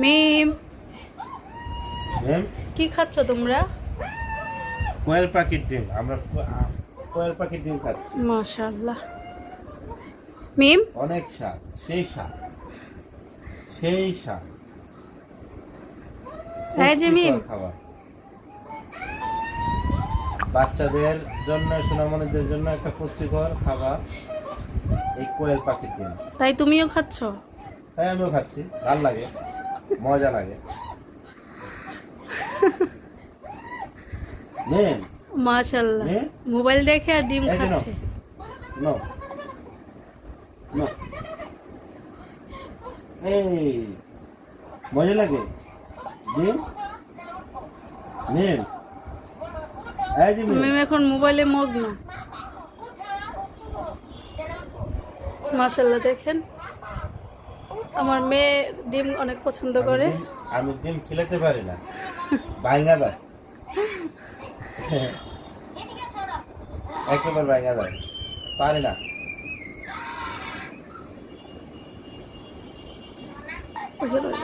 মিম, ma'am কি খাচ্ছ তোমরা? কোয়েল পাখির ডিম। আমরা কোয়েল পাখির ডিম খাচ্ছি। মাশাআল্লাহ। মিম, অনেক স্বাদ, সেই স্বাদ, সেই স্বাদ। এই যে মিম, পুষ্টিকর খাবার বাচ্চাদের জন্য, সোনামণিদের জন্য একটা পুষ্টিকর খাবার এই কোয়েল পাখির ডিম। তাই তুমিও খাচ্ছ? তাই আমিও খাচ্ছি, ভাল লাগে, মজা লাগে। ম্যাম মাশাআল্লাহ, মিম, মোবাইল দেখে আর ডিম এই যে খাচ্ছে। নো নো, এই মজা লাগে ডিম। ম্যাম এই যে ম্যাম, মিম এখন মোবাইলে মগ্ন। মাশাআল্লাহ, দেখেন আমার মেয়ে ডিম অনেক পছন্দ করে। আমি ডিম ছিলাতে পারি না, ভাঙা যায়, একেবারে ভাঙা যায়, পারি না। বুঝতে পারলে?